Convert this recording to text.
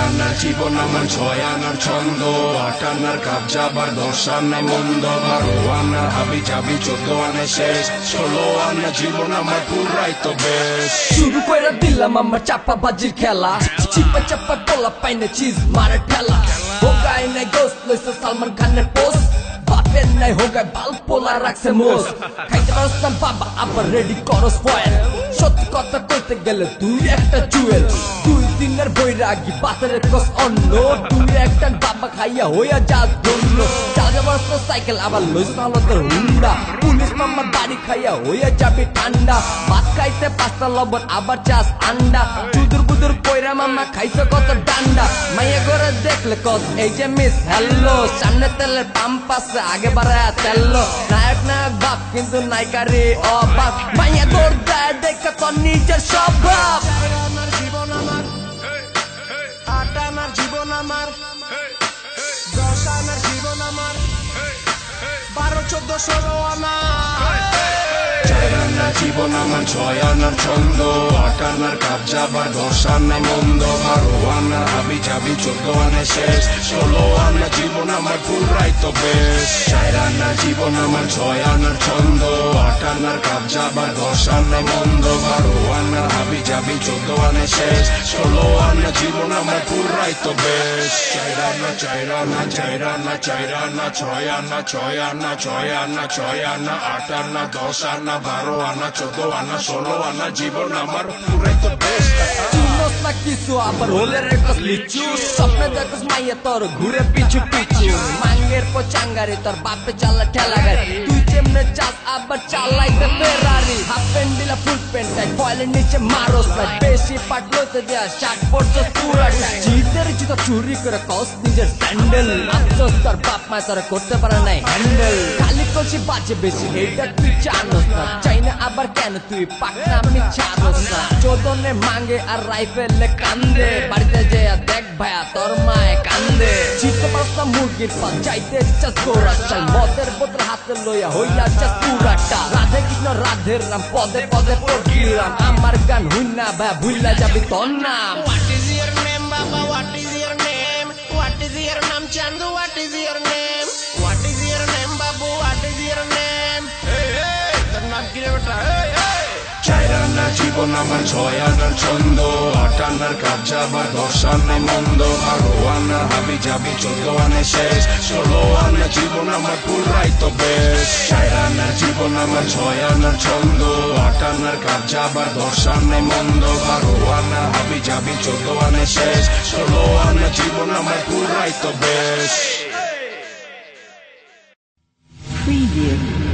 আনার জীবন আমার 6 আনার ছন্দ, 8 আনার কাবজা আবার 10 আনায় মন্দ, 12 আনার হাবি জাবি 14 আনায় শেষ, 16 আনার জীবন আমার পুরাই তো বেশ। শুরু করে দিলাম আমার চাপা বাজির খেলা, চিপা চাপা তোলা পাইনে চিজ মারে ঠেলা, হোগায় নাই গোস্ত লইছে সালমান খানের পোস্ট, বাপের নাই হোগায় বাল পোলা রাখছে মোস, খাইতে পারস না বাবা আবার রেডি করস ফয়েল, সত্যি কথা কইতে গেলে তুই একটা জুয়েল, 2 দিনের বৈরাগী বাতের কস অন্য, তুই একটা বাবা খাইয়া হইয়া যা ধন্য, চালাতে পারস না সাইকেল আবার লইস না হলো তোর হুন্ডা, পুলিশ মামার বাড়ি খাইয়া হইয়া যাবি ঠান্ডা, ভাত খাইতে 5টা লবণ আবার চাস আন্ডা, চুদুর বুদুর কইরা মামা খাইছে কত ডান্ডা, মাইয়া করে দেখলে কস এই যে মিস হ্যালো, সামনে তেলের পাম্প আছে আগে বাড়ায় তেললো, নায়ক নায়ক বাপ কিন্তু নায়িকারে অবাক, মাইয়া দৌড় দেয় দেখে তোর নিজের স্বভাব। আনার জীবন আমার, 8 আনার জীবন আমার, 10 আনার জীবন আমার, 12 14 16 আনা। 4 আনার জীবন আমার 6 আনার ছন্দ, 8 আনার কাবজা আবার 10 আনায় মন্দ, 12 আনার হাবি জাবি 14 আনায় শেষ, 16 আনার জীবন আমার পুরাই তো বেশ। 4 আনার জীবন আমার 6 আনার ছন্দ, 8 আনার কাবজা আবার 10 আনায় মন্দ, 12 আনার হাবি জাবি 14 আনায় শেষ, 16 আনার জীবন আমার পুরাই তো বেশ। 4 আনা 4 আনা 4 আনা 4 আনা 6 আনা 6 আনা 6 আনা 6 আনা 8 আনা 10 আনা 12 আনা 14 আনা 16 আনা জীবন আমার পুরাই তো বেশ। চিনস না কিছু আবার হলে রেকস লিচু, স্বপ্নে দেখস মাইয়া তোর ঘুরে পিছু পিছু, মাঙ্গের পচাঙ্গারে তোর বাপে চালা ঠেলা গাড়ি, তুই যেমনে চাস আবার চালাইতে ফেরারি, হাফ প্যান্ট দিলা ফুল প্যান্ট টাই কয়েলের নিচে মারস না, বেশি পাট লইতে দেয়া শার্ট পরছস পুরাটা, জিতের জুতা চুরি করে কস নিজের স্যান্ডেল, আফসোস তোর বাপ মা তোর করতে পারে নাই হ্যান্ডেল, খালি কলসি বাজে বেশি এইটা তুই জানোস না, চাই না আবার কেন তুই পাকনা আমি ছাড়স না, চোদনে মাঙ্গে আর রাইফেলে কান্দে, বাড়িতে যেয়া দেখ ভাইয়া তোর মায়ে কান্দে, জিততে পারস না মুরগির পাল চাইতে চাস গোড়া চাল, মদের বোতল হাতে লইয়া হইয়া চাস পুরাটা, রাধে কৃষ্ণ রাধের নাম পদে পদে পড়ছিলাম, আমার গান হুইনা ভাইয়া ভুইলা যাবি তোর নাম। What is your name, Baba? What is your name? What is your name, Chandu? What is your name? What is your name, Babu? What is your name? Hey, hey, তোর নাম কি রে বেটা? Hey, hey. 4 আনার জীবন আমার 6 আনার ছন্দ, 8 আনার কাবজা আবার 10 আনায় মন্দ, 12 আনার হাবি জাবি 14 আনায় শেষ, 16 আনার জীবন আমার পুরাই তো বেশ। 4 আনার জীবন আমার 6 আনার ছন্দ, 8 আনার কাবজা আবার 10 আনায় মন্দ, 12 আনার হাবি জাবি 14 আনায় শেষ, 16 আনার জীবন আমার পুরাই তো বেশ। Preview.